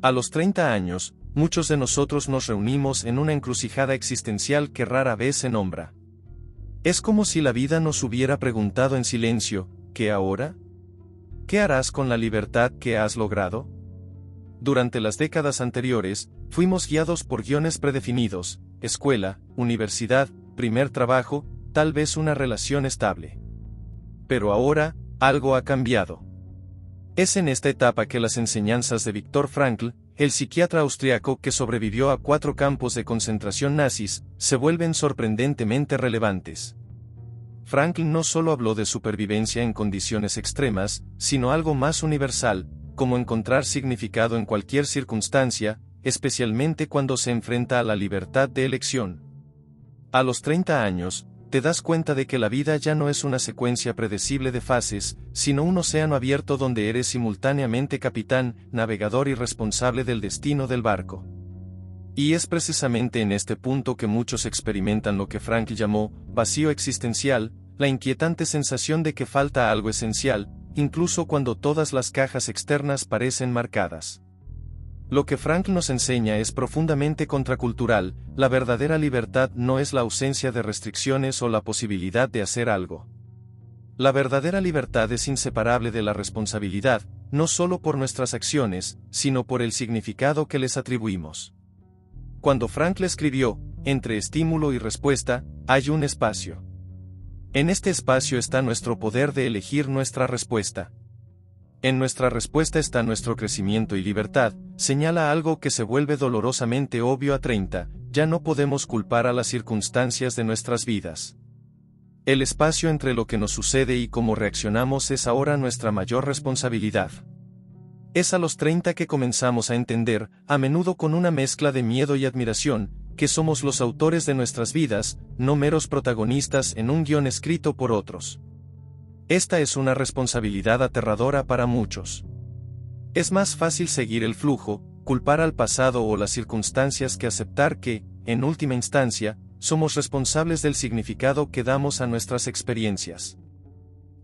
A los 30 años, muchos de nosotros nos reunimos en una encrucijada existencial que rara vez se nombra. Es como si la vida nos hubiera preguntado en silencio, ¿qué ahora? ¿Qué harás con la libertad que has logrado? Durante las décadas anteriores, fuimos guiados por guiones predefinidos: escuela, universidad, primer trabajo, tal vez una relación estable. Pero ahora, algo ha cambiado. Es en esta etapa que las enseñanzas de Viktor Frankl, el psiquiatra austriaco que sobrevivió a 4 campos de concentración nazis, se vuelven sorprendentemente relevantes. Frankl no solo habló de supervivencia en condiciones extremas, sino algo más universal, como encontrar significado en cualquier circunstancia, especialmente cuando se enfrenta a la libertad de elección. A los 30 años, te das cuenta de que la vida ya no es una secuencia predecible de fases, sino un océano abierto donde eres simultáneamente capitán, navegador y responsable del destino del barco. Y es precisamente en este punto que muchos experimentan lo que Frankl llamó vacío existencial, la inquietante sensación de que falta algo esencial, incluso cuando todas las cajas externas parecen marcadas. Lo que Frankl nos enseña es profundamente contracultural: la verdadera libertad no es la ausencia de restricciones o la posibilidad de hacer algo. La verdadera libertad es inseparable de la responsabilidad, no solo por nuestras acciones, sino por el significado que les atribuimos. Cuando Frankl escribió, entre estímulo y respuesta, hay un espacio. En este espacio está nuestro poder de elegir nuestra respuesta. En nuestra respuesta está nuestro crecimiento y libertad. Señala algo que se vuelve dolorosamente obvio a 30, ya no podemos culpar a las circunstancias de nuestras vidas. El espacio entre lo que nos sucede y cómo reaccionamos es ahora nuestra mayor responsabilidad. Es a los 30 que comenzamos a entender, a menudo con una mezcla de miedo y admiración, que somos los autores de nuestras vidas, no meros protagonistas en un guión escrito por otros. Esta es una responsabilidad aterradora para muchos. Es más fácil seguir el flujo, culpar al pasado o las circunstancias que aceptar que, en última instancia, somos responsables del significado que damos a nuestras experiencias.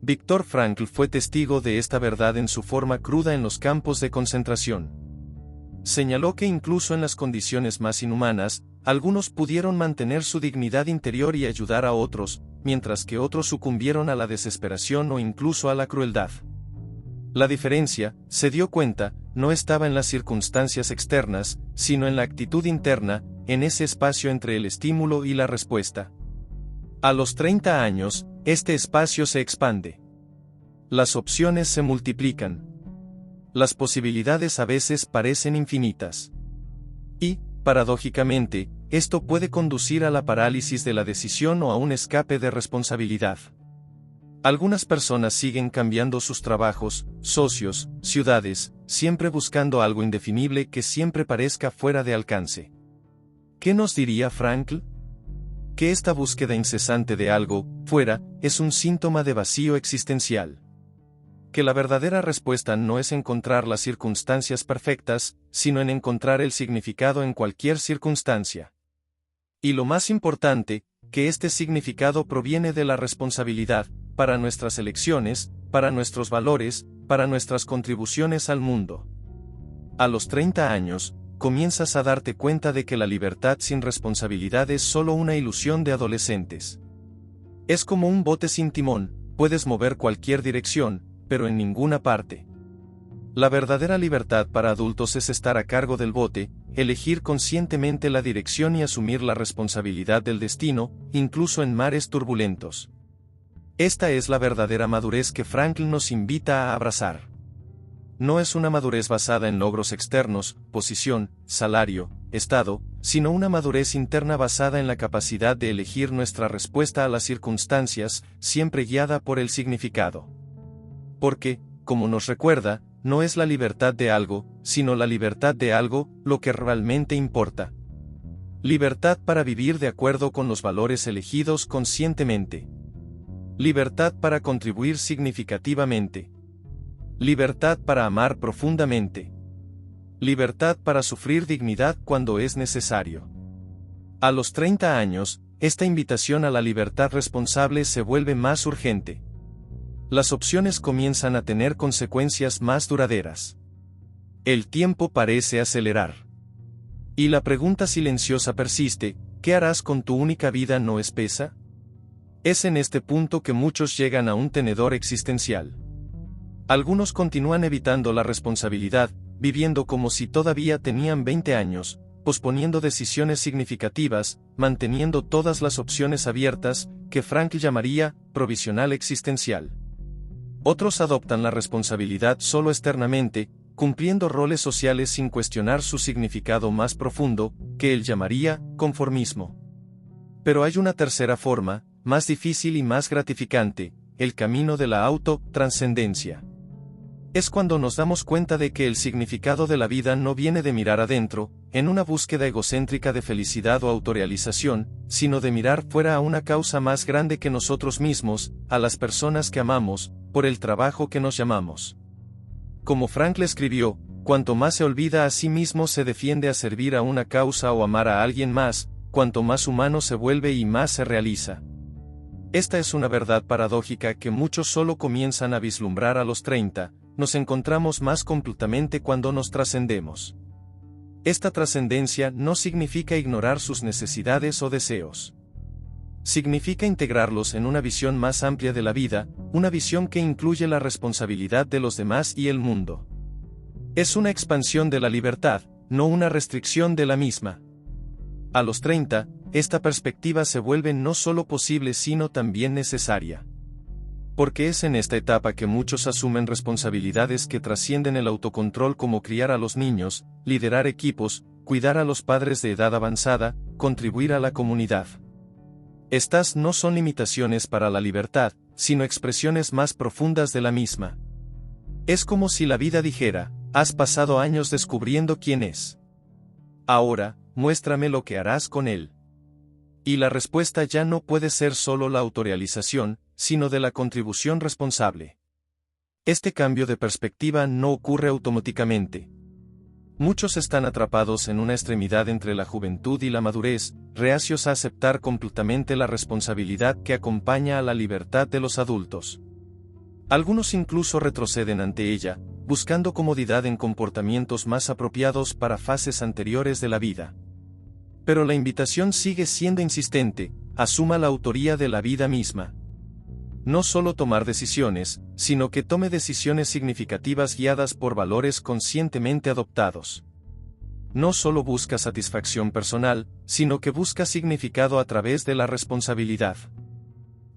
Viktor Frankl fue testigo de esta verdad en su forma cruda en los campos de concentración. Señaló que incluso en las condiciones más inhumanas, algunos pudieron mantener su dignidad interior y ayudar a otros, mientras que otros sucumbieron a la desesperación o incluso a la crueldad. La diferencia, se dio cuenta, no estaba en las circunstancias externas, sino en la actitud interna, en ese espacio entre el estímulo y la respuesta. A los 30 años, este espacio se expande. Las opciones se multiplican. Las posibilidades a veces parecen infinitas. Y, paradójicamente, esto puede conducir a la parálisis de la decisión o a un escape de responsabilidad. Algunas personas siguen cambiando sus trabajos, socios, ciudades, siempre buscando algo indefinible que siempre parezca fuera de alcance. ¿Qué nos diría Frankl? Que esta búsqueda incesante de algo, fuera, es un síntoma de vacío existencial. Que la verdadera respuesta no es encontrar las circunstancias perfectas, sino en encontrar el significado en cualquier circunstancia. Y lo más importante, que este significado proviene de la responsabilidad, para nuestras elecciones, para nuestros valores, para nuestras contribuciones al mundo. A los 30 años, comienzas a darte cuenta de que la libertad sin responsabilidad es solo una ilusión de adolescentes. Es como un bote sin timón, puedes mover cualquier dirección, pero en ninguna parte. La verdadera libertad para adultos es estar a cargo del bote, elegir conscientemente la dirección y asumir la responsabilidad del destino, incluso en mares turbulentos. Esta es la verdadera madurez que Frankl nos invita a abrazar. No es una madurez basada en logros externos, posición, salario, estado, sino una madurez interna basada en la capacidad de elegir nuestra respuesta a las circunstancias, siempre guiada por el significado. Porque, como nos recuerda, no es la libertad de algo, sino la libertad de algo, lo que realmente importa. Libertad para vivir de acuerdo con los valores elegidos conscientemente. Libertad para contribuir significativamente. Libertad para amar profundamente. Libertad para sufrir dignidad cuando es necesario. A los 30 años, esta invitación a la libertad responsable se vuelve más urgente. Las opciones comienzan a tener consecuencias más duraderas. El tiempo parece acelerar. Y la pregunta silenciosa persiste: ¿qué harás con tu única vida no espesa? Es en este punto que muchos llegan a un tenedor existencial. Algunos continúan evitando la responsabilidad, viviendo como si todavía tenían 20 años, posponiendo decisiones significativas, manteniendo todas las opciones abiertas, que Frankl llamaría provisional existencial. Otros adoptan la responsabilidad solo externamente, cumpliendo roles sociales sin cuestionar su significado más profundo, que él llamaría conformismo. Pero hay una tercera forma, más difícil y más gratificante: el camino de la autotranscendencia. Es cuando nos damos cuenta de que el significado de la vida no viene de mirar adentro, en una búsqueda egocéntrica de felicidad o autorrealización, sino de mirar fuera a una causa más grande que nosotros mismos, a las personas que amamos, por el trabajo que nos llamamos. Como Frankl escribió, cuanto más se olvida a sí mismo se defiende a servir a una causa o amar a alguien más, cuanto más humano se vuelve y más se realiza. Esta es una verdad paradójica que muchos solo comienzan a vislumbrar a los 30, nos encontramos más completamente cuando nos trascendemos. Esta trascendencia no significa ignorar sus necesidades o deseos. Significa integrarlos en una visión más amplia de la vida, una visión que incluye la responsabilidad de los demás y el mundo. Es una expansión de la libertad, no una restricción de la misma. A los 30, esta perspectiva se vuelve no solo posible sino también necesaria. Porque es en esta etapa que muchos asumen responsabilidades que trascienden el autocontrol, como criar a los niños, liderar equipos, cuidar a los padres de edad avanzada, contribuir a la comunidad. Estas no son limitaciones para la libertad, sino expresiones más profundas de la misma. Es como si la vida dijera: has pasado años descubriendo quién es. Ahora, muéstrame lo que harás con él. Y la respuesta ya no puede ser solo la autorrealización, sino de la contribución responsable. Este cambio de perspectiva no ocurre automáticamente. Muchos están atrapados en una extremidad entre la juventud y la madurez, reacios a aceptar completamente la responsabilidad que acompaña a la libertad de los adultos. Algunos incluso retroceden ante ella, buscando comodidad en comportamientos más apropiados para fases anteriores de la vida. Pero la invitación sigue siendo insistente: asuma la autoría de la vida misma. No solo tomar decisiones, sino que tome decisiones significativas guiadas por valores conscientemente adoptados. No solo busca satisfacción personal, sino que busca significado a través de la responsabilidad.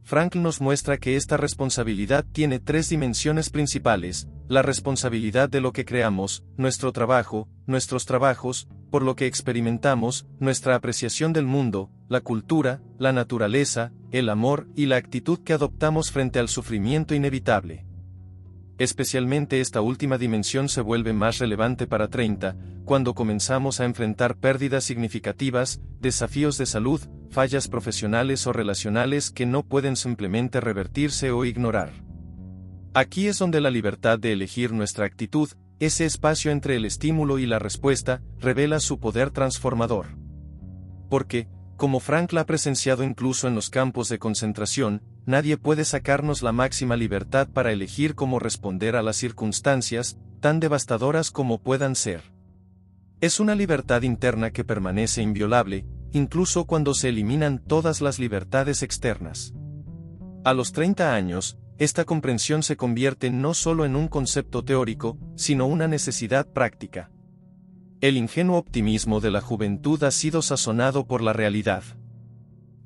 Frankl nos muestra que esta responsabilidad tiene 3 dimensiones principales: la responsabilidad de lo que creamos, nuestro trabajo, nuestros trabajos, por lo que experimentamos, nuestra apreciación del mundo, la cultura, la naturaleza, el amor y la actitud que adoptamos frente al sufrimiento inevitable. Especialmente esta última dimensión se vuelve más relevante para 30, cuando comenzamos a enfrentar pérdidas significativas, desafíos de salud, fallas profesionales o relacionales que no pueden simplemente revertirse o ignorar. Aquí es donde la libertad de elegir nuestra actitud, ese espacio entre el estímulo y la respuesta, revela su poder transformador. Porque, como Frankl ha presenciado incluso en los campos de concentración, nadie puede sacarnos la máxima libertad para elegir cómo responder a las circunstancias, tan devastadoras como puedan ser. Es una libertad interna que permanece inviolable, incluso cuando se eliminan todas las libertades externas. A los 30 años, esta comprensión se convierte no solo en un concepto teórico, sino una necesidad práctica. El ingenuo optimismo de la juventud ha sido sazonado por la realidad.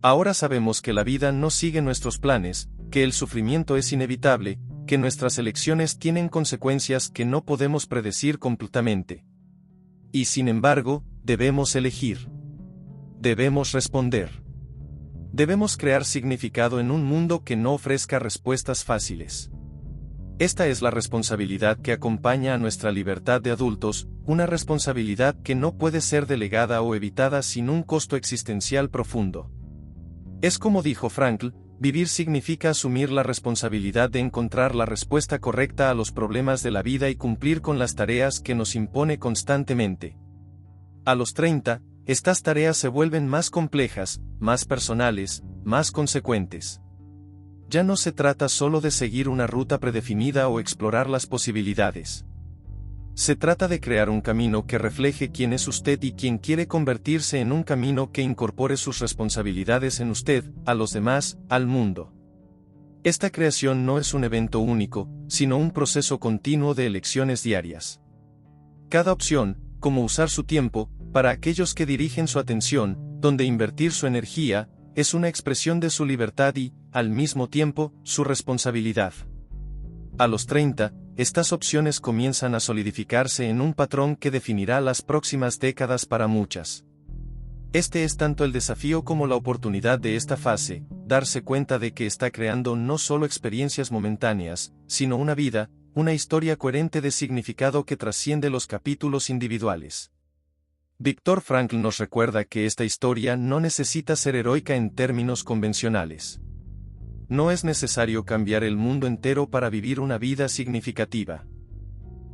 Ahora sabemos que la vida no sigue nuestros planes, que el sufrimiento es inevitable, que nuestras elecciones tienen consecuencias que no podemos predecir completamente. Y sin embargo, debemos elegir. Debemos responder. Debemos crear significado en un mundo que no ofrezca respuestas fáciles. Esta es la responsabilidad que acompaña a nuestra libertad de adultos, una responsabilidad que no puede ser delegada o evitada sin un costo existencial profundo. Es como dijo Frankl: vivir significa asumir la responsabilidad de encontrar la respuesta correcta a los problemas de la vida y cumplir con las tareas que nos impone constantemente. A los 30, estas tareas se vuelven más complejas, más personales, más consecuentes. Ya no se trata solo de seguir una ruta predefinida o explorar las posibilidades. Se trata de crear un camino que refleje quién es usted y quién quiere convertirse en un camino que incorpore sus responsabilidades en usted, a los demás, al mundo. Esta creación no es un evento único, sino un proceso continuo de elecciones diarias. Cada opción, como usar su tiempo, para aquellos que dirigen su atención, donde invertir su energía, es una expresión de su libertad y, al mismo tiempo, su responsabilidad. A los 30, estas opciones comienzan a solidificarse en un patrón que definirá las próximas décadas para muchas. Este es tanto el desafío como la oportunidad de esta fase, darse cuenta de que está creando no solo experiencias momentáneas, sino una vida, una historia coherente de significado que trasciende los capítulos individuales. Viktor Frankl nos recuerda que esta historia no necesita ser heroica en términos convencionales. No es necesario cambiar el mundo entero para vivir una vida significativa.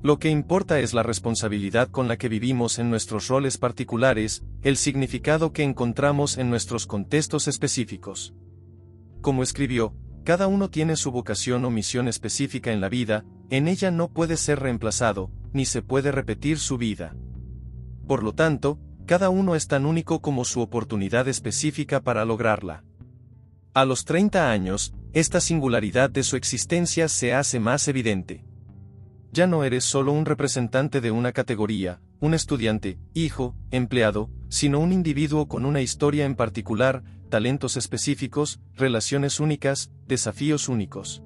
Lo que importa es la responsabilidad con la que vivimos en nuestros roles particulares, el significado que encontramos en nuestros contextos específicos. Como escribió, cada uno tiene su vocación o misión específica en la vida, en ella no puede ser reemplazado, ni se puede repetir su vida. Por lo tanto, cada uno es tan único como su oportunidad específica para lograrla. A los 30 años, esta singularidad de su existencia se hace más evidente. Ya no eres solo un representante de una categoría, un estudiante, hijo, empleado, sino un individuo con una historia en particular, talentos específicos, relaciones únicas, desafíos únicos.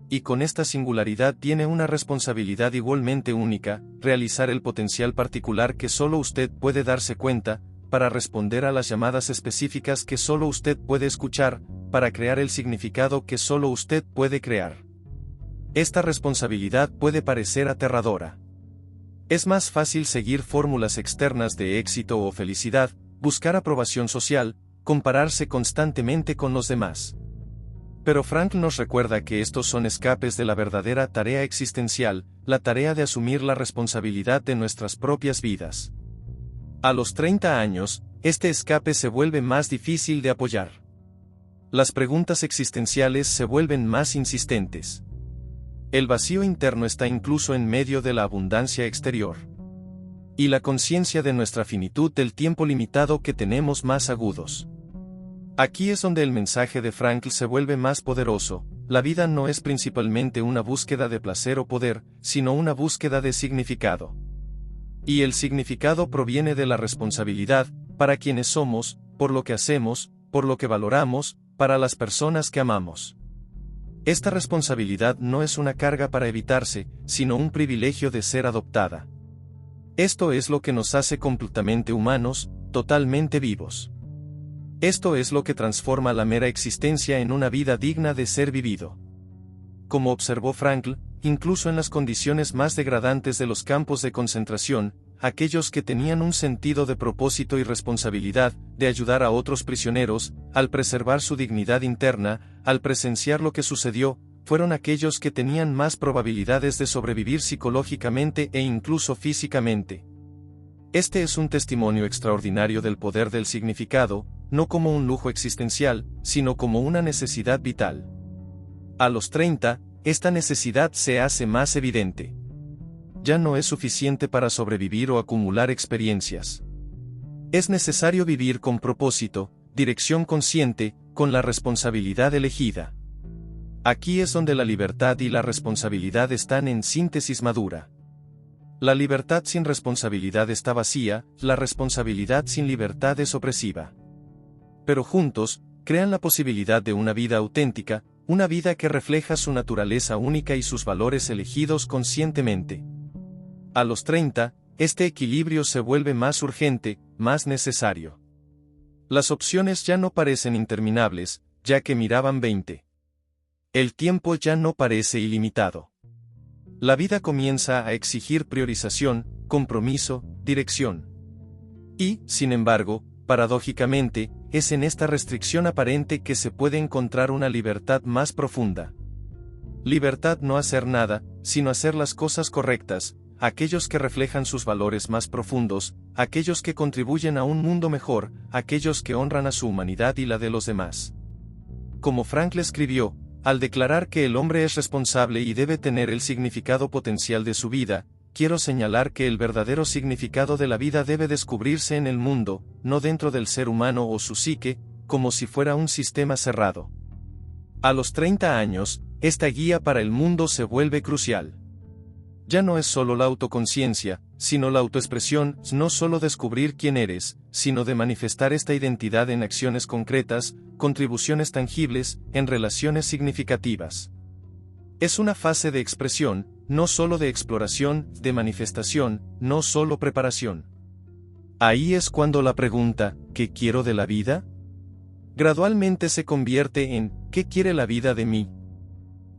Y con esta singularidad tiene una responsabilidad igualmente única, realizar el potencial particular que solo usted puede darse cuenta, para responder a las llamadas específicas que solo usted puede escuchar, para crear el significado que solo usted puede crear. Esta responsabilidad puede parecer aterradora. Es más fácil seguir fórmulas externas de éxito o felicidad, buscar aprobación social, compararse constantemente con los demás. Pero Frankl nos recuerda que estos son escapes de la verdadera tarea existencial, la tarea de asumir la responsabilidad de nuestras propias vidas. A los 30 años, este escape se vuelve más difícil de apoyar. Las preguntas existenciales se vuelven más insistentes. El vacío interno está incluso en medio de la abundancia exterior. Y la conciencia de nuestra finitud del tiempo limitado que tenemos más agudos. Aquí es donde el mensaje de Frankl se vuelve más poderoso. La vida no es principalmente una búsqueda de placer o poder, sino una búsqueda de significado. Y el significado proviene de la responsabilidad, para quienes somos, por lo que hacemos, por lo que valoramos, para las personas que amamos. Esta responsabilidad no es una carga para evitarse, sino un privilegio de ser adoptada. Esto es lo que nos hace completamente humanos, totalmente vivos. Esto es lo que transforma la mera existencia en una vida digna de ser vivido. Como observó Frankl, incluso en las condiciones más degradantes de los campos de concentración, aquellos que tenían un sentido de propósito y responsabilidad, de ayudar a otros prisioneros, al preservar su dignidad interna, al presenciar lo que sucedió, fueron aquellos que tenían más probabilidades de sobrevivir psicológicamente e incluso físicamente. Este es un testimonio extraordinario del poder del significado, no como un lujo existencial, sino como una necesidad vital. A los 30, esta necesidad se hace más evidente. Ya no es suficiente para sobrevivir o acumular experiencias. Es necesario vivir con propósito, dirección consciente, con la responsabilidad elegida. Aquí es donde la libertad y la responsabilidad están en síntesis madura. La libertad sin responsabilidad está vacía, la responsabilidad sin libertad es opresiva. Pero juntos, crean la posibilidad de una vida auténtica, una vida que refleja su naturaleza única y sus valores elegidos conscientemente. A los 30, este equilibrio se vuelve más urgente, más necesario. Las opciones ya no parecen interminables, ya que miraban 20. El tiempo ya no parece ilimitado. La vida comienza a exigir priorización, compromiso, dirección. Y, sin embargo, paradójicamente, es en esta restricción aparente que se puede encontrar una libertad más profunda. Libertad no hacer nada, sino hacer las cosas correctas, aquellos que reflejan sus valores más profundos, aquellos que contribuyen a un mundo mejor, aquellos que honran a su humanidad y la de los demás. Como Frankl escribió, al declarar que el hombre es responsable y debe tener el significado potencial de su vida, quiero señalar que el verdadero significado de la vida debe descubrirse en el mundo, no dentro del ser humano o su psique, como si fuera un sistema cerrado. A los 30 años, esta guía para el mundo se vuelve crucial. Ya no es solo la autoconciencia, sino la autoexpresión, no solo descubrir quién eres, sino de manifestar esta identidad en acciones concretas, contribuciones tangibles, en relaciones significativas. Es una fase de expresión, no solo de exploración, de manifestación, no solo preparación. Ahí es cuando la pregunta, ¿qué quiero de la vida?, gradualmente se convierte en, ¿qué quiere la vida de mí?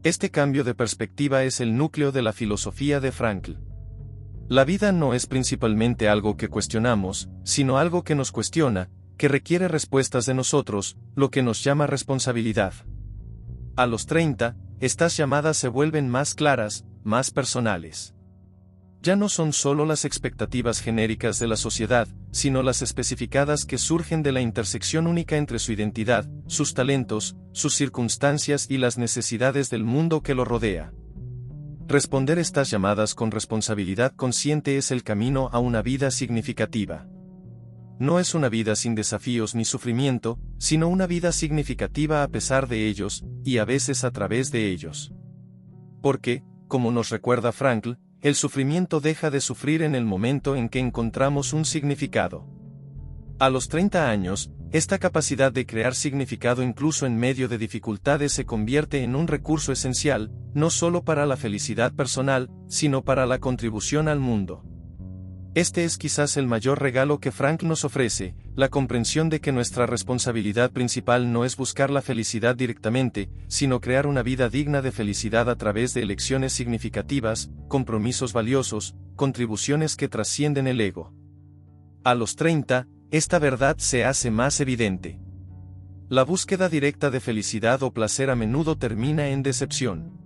Este cambio de perspectiva es el núcleo de la filosofía de Frankl. La vida no es principalmente algo que cuestionamos, sino algo que nos cuestiona, que requiere respuestas de nosotros, lo que nos llama responsabilidad. A los 30, estas llamadas se vuelven más claras, más personales. Ya no son solo las expectativas genéricas de la sociedad, sino las especificadas que surgen de la intersección única entre su identidad, sus talentos, sus circunstancias y las necesidades del mundo que lo rodea. Responder estas llamadas con responsabilidad consciente es el camino a una vida significativa. No es una vida sin desafíos ni sufrimiento, sino una vida significativa a pesar de ellos, y a veces a través de ellos. Porque, como nos recuerda Frankl, el sufrimiento deja de sufrir en el momento en que encontramos un significado. A los 30 años, esta capacidad de crear significado incluso en medio de dificultades se convierte en un recurso esencial, no solo para la felicidad personal, sino para la contribución al mundo. Este es quizás el mayor regalo que Frankl nos ofrece, la comprensión de que nuestra responsabilidad principal no es buscar la felicidad directamente, sino crear una vida digna de felicidad a través de elecciones significativas, compromisos valiosos, contribuciones que trascienden el ego. A los 30, esta verdad se hace más evidente. La búsqueda directa de felicidad o placer a menudo termina en decepción.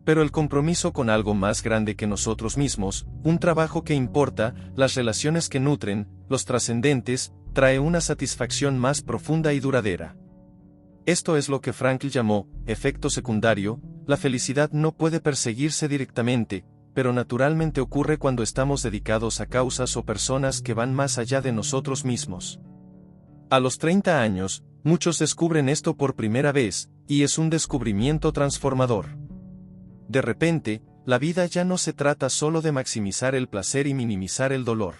Pero el compromiso con algo más grande que nosotros mismos, un trabajo que importa, las relaciones que nutren, los trascendentes, trae una satisfacción más profunda y duradera. Esto es lo que Frankl llamó efecto secundario. La felicidad no puede perseguirse directamente, pero naturalmente ocurre cuando estamos dedicados a causas o personas que van más allá de nosotros mismos. A los 30 años, muchos descubren esto por primera vez, y es un descubrimiento transformador. De repente, la vida ya no se trata solo de maximizar el placer y minimizar el dolor.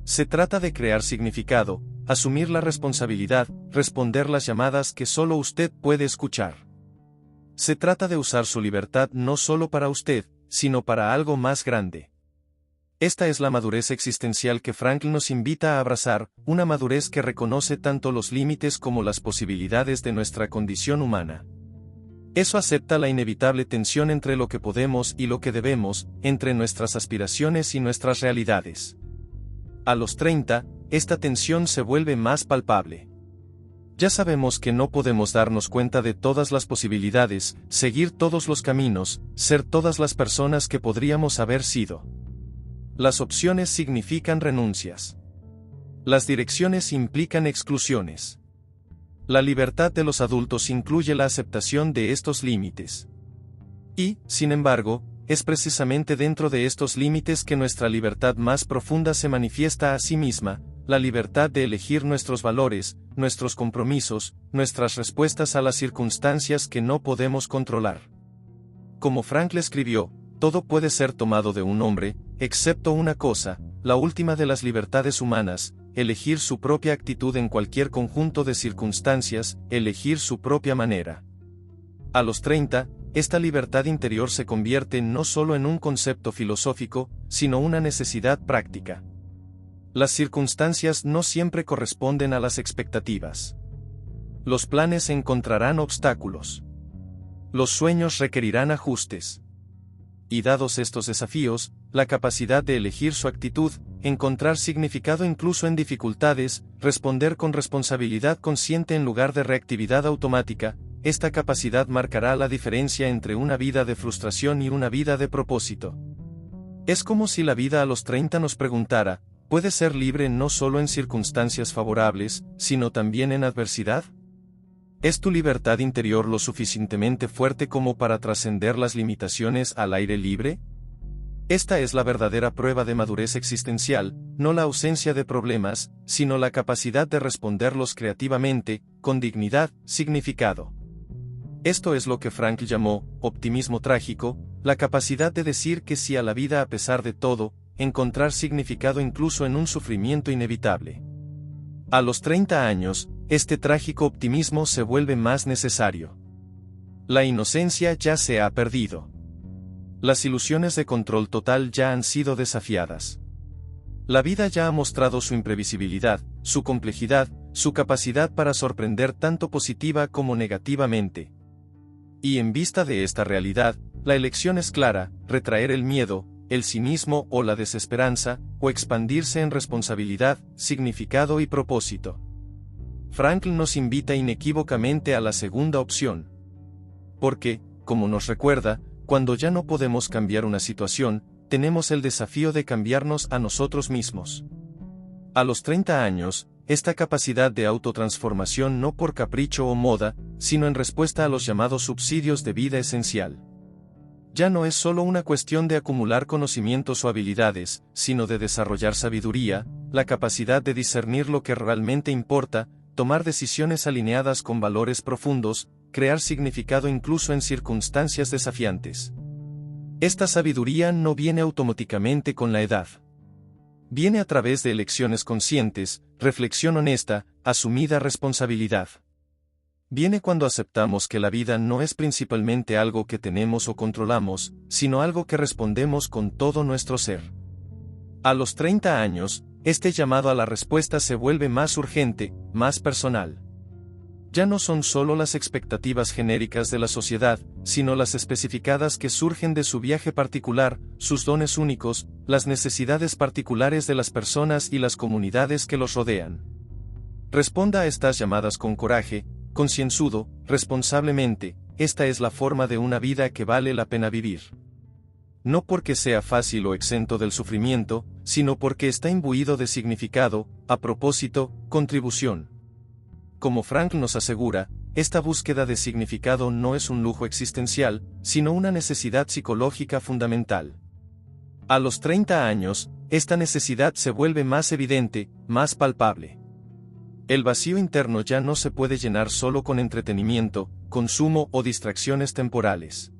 Se trata de crear significado, asumir la responsabilidad, responder las llamadas que solo usted puede escuchar. Se trata de usar su libertad no solo para usted, sino para algo más grande. Esta es la madurez existencial que Frankl nos invita a abrazar, una madurez que reconoce tanto los límites como las posibilidades de nuestra condición humana. Eso acepta la inevitable tensión entre lo que podemos y lo que debemos, entre nuestras aspiraciones y nuestras realidades. A los 30, esta tensión se vuelve más palpable. Ya sabemos que no podemos darnos cuenta de todas las posibilidades, seguir todos los caminos, ser todas las personas que podríamos haber sido. Las opciones significan renuncias. Las direcciones implican exclusiones. La libertad de los adultos incluye la aceptación de estos límites. Y, sin embargo, es precisamente dentro de estos límites que nuestra libertad más profunda se manifiesta a sí misma, la libertad de elegir nuestros valores, nuestros compromisos, nuestras respuestas a las circunstancias que no podemos controlar. Como Frankl escribió, todo puede ser tomado de un hombre, excepto una cosa, la última de las libertades humanas, elegir su propia actitud en cualquier conjunto de circunstancias, elegir su propia manera. A los 30, esta libertad interior se convierte no solo en un concepto filosófico, sino una necesidad práctica. Las circunstancias no siempre corresponden a las expectativas. Los planes encontrarán obstáculos. Los sueños requerirán ajustes. Y dados estos desafíos, la capacidad de elegir su actitud, encontrar significado incluso en dificultades, responder con responsabilidad consciente en lugar de reactividad automática, esta capacidad marcará la diferencia entre una vida de frustración y una vida de propósito. Es como si la vida a los 30 nos preguntara, ¿puedes ser libre no solo en circunstancias favorables, sino también en adversidad? ¿Es tu libertad interior lo suficientemente fuerte como para trascender las limitaciones al aire libre? Esta es la verdadera prueba de madurez existencial, no la ausencia de problemas, sino la capacidad de responderlos creativamente, con dignidad, significado. Esto es lo que Frankl llamó optimismo trágico, la capacidad de decir que sí a la vida a pesar de todo, encontrar significado incluso en un sufrimiento inevitable. A los 30 años, este trágico optimismo se vuelve más necesario. La inocencia ya se ha perdido. Las ilusiones de control total ya han sido desafiadas. La vida ya ha mostrado su imprevisibilidad, su complejidad, su capacidad para sorprender tanto positiva como negativamente. Y en vista de esta realidad, la elección es clara: retraer el miedo, el cinismo o la desesperanza, o expandirse en responsabilidad, significado y propósito. Frankl nos invita inequívocamente a la segunda opción. Porque, como nos recuerda, cuando ya no podemos cambiar una situación, tenemos el desafío de cambiarnos a nosotros mismos. A los 30 años, esta capacidad de autotransformación no por capricho o moda, sino en respuesta a los llamados subsidios de vida esencial. Ya no es solo una cuestión de acumular conocimientos o habilidades, sino de desarrollar sabiduría, la capacidad de discernir lo que realmente importa, tomar decisiones alineadas con valores profundos, crear significado incluso en circunstancias desafiantes. Esta sabiduría no viene automáticamente con la edad. Viene a través de elecciones conscientes, reflexión honesta, asumida responsabilidad. Viene cuando aceptamos que la vida no es principalmente algo que tenemos o controlamos, sino algo que respondemos con todo nuestro ser. A los 30 años, este llamado a la respuesta se vuelve más urgente, más personal. Ya no son solo las expectativas genéricas de la sociedad, sino las especificadas que surgen de su viaje particular, sus dones únicos, las necesidades particulares de las personas y las comunidades que los rodean. Responda a estas llamadas con coraje, concienzudo, responsablemente. Esta es la forma de una vida que vale la pena vivir. No porque sea fácil o exento del sufrimiento, sino porque está imbuido de significado, a propósito, contribución. Como Frankl nos asegura, esta búsqueda de significado no es un lujo existencial, sino una necesidad psicológica fundamental. A los 30 años, esta necesidad se vuelve más evidente, más palpable. El vacío interno ya no se puede llenar solo con entretenimiento, consumo o distracciones temporales.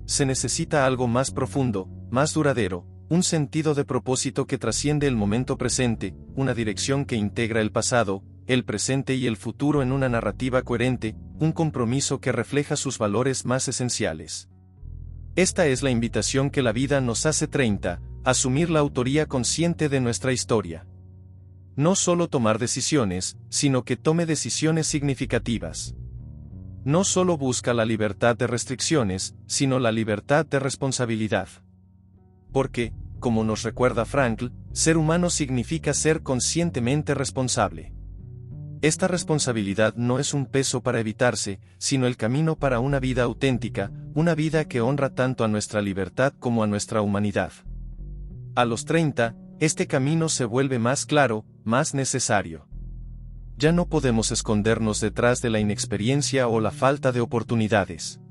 Se necesita algo más profundo, más duradero, un sentido de propósito que trasciende el momento presente, una dirección que integra el pasado, el presente y el futuro en una narrativa coherente, un compromiso que refleja sus valores más esenciales. Esta es la invitación que la vida nos hace 30, asumir la autoría consciente de nuestra historia. No solo tomar decisiones, sino que tome decisiones significativas. No solo busca la libertad de restricciones, sino la libertad de responsabilidad. Porque, como nos recuerda Frankl, ser humano significa ser conscientemente responsable. Esta responsabilidad no es un peso para evitarse, sino el camino para una vida auténtica, una vida que honra tanto a nuestra libertad como a nuestra humanidad. A los 30, este camino se vuelve más claro, más necesario. Ya no podemos escondernos detrás de la inexperiencia o la falta de oportunidades.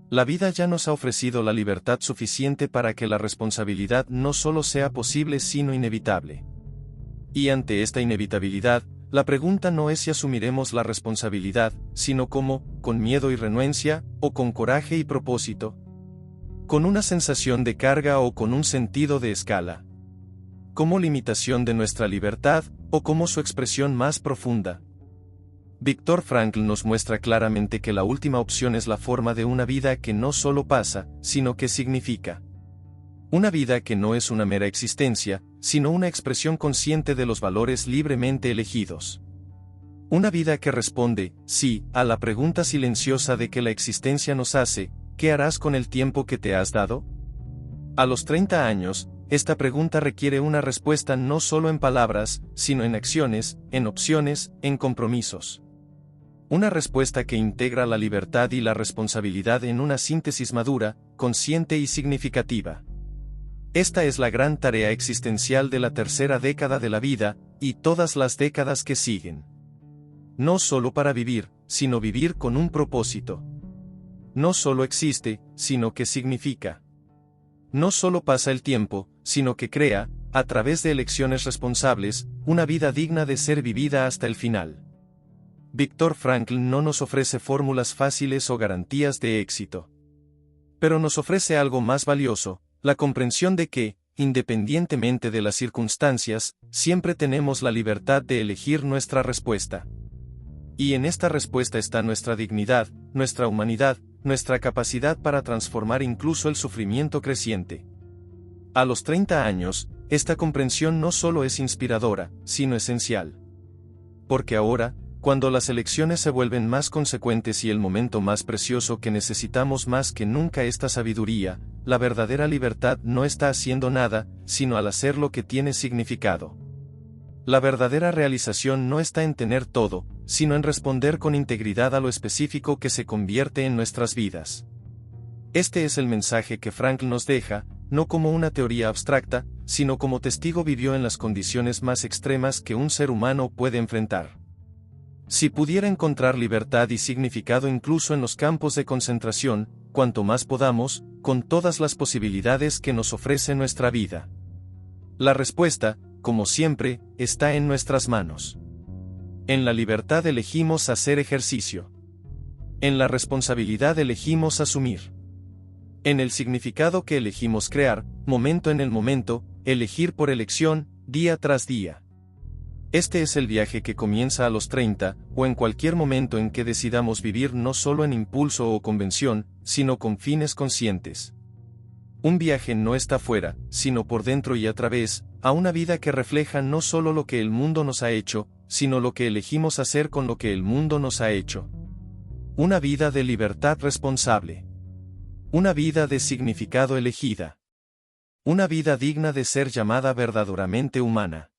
La vida ya nos ha ofrecido la libertad suficiente para que la responsabilidad no solo sea posible sino inevitable. Y ante esta inevitabilidad, la pregunta no es si asumiremos la responsabilidad, sino cómo, con miedo y renuencia, o con coraje y propósito. Con una sensación de carga o con un sentido de escala. Como limitación de nuestra libertad, o como su expresión más profunda. Viktor Frankl nos muestra claramente que la última opción es la forma de una vida que no solo pasa, sino que significa. Una vida que no es una mera existencia, sino una expresión consciente de los valores libremente elegidos. Una vida que responde, sí, a la pregunta silenciosa de que la existencia nos hace: ¿qué harás con el tiempo que te has dado? A los 30 años, esta pregunta requiere una respuesta no solo en palabras, sino en acciones, en opciones, en compromisos. Una respuesta que integra la libertad y la responsabilidad en una síntesis madura, consciente y significativa. Esta es la gran tarea existencial de la tercera década de la vida, y todas las décadas que siguen. No solo para vivir, sino vivir con un propósito. No solo existe, sino que significa. no solo pasa el tiempo, sino que crea, a través de elecciones responsables, una vida digna de ser vivida hasta el final. Viktor Frankl no nos ofrece fórmulas fáciles o garantías de éxito. Pero nos ofrece algo más valioso, la comprensión de que, independientemente de las circunstancias, siempre tenemos la libertad de elegir nuestra respuesta. Y en esta respuesta está nuestra dignidad, nuestra humanidad, nuestra capacidad para transformar incluso el sufrimiento creciente. A los 30 años, esta comprensión no solo es inspiradora, sino esencial. Porque ahora, cuando las elecciones se vuelven más consecuentes y el momento más precioso que necesitamos más que nunca esta sabiduría, la verdadera libertad no está haciendo nada, sino al hacer lo que tiene significado. La verdadera realización no está en tener todo, sino en responder con integridad a lo específico que se convierte en nuestras vidas. Este es el mensaje que Frankl nos deja, no como una teoría abstracta, sino como testigo vivió en las condiciones más extremas que un ser humano puede enfrentar. Si pudiera encontrar libertad y significado incluso en los campos de concentración, cuanto más podamos, con todas las posibilidades que nos ofrece nuestra vida. La respuesta, como siempre, está en nuestras manos. En la libertad elegimos hacer ejercicio. En la responsabilidad elegimos asumir. En el significado que elegimos crear, momento en el momento, elegir por elección, día tras día. Este es el viaje que comienza a los 30, o en cualquier momento en que decidamos vivir no solo en impulso o convención, sino con fines conscientes. Un viaje no está fuera, sino por dentro y a través, a una vida que refleja no solo lo que el mundo nos ha hecho, sino lo que elegimos hacer con lo que el mundo nos ha hecho. Una vida de libertad responsable. Una vida de significado elegida. Una vida digna de ser llamada verdaderamente humana.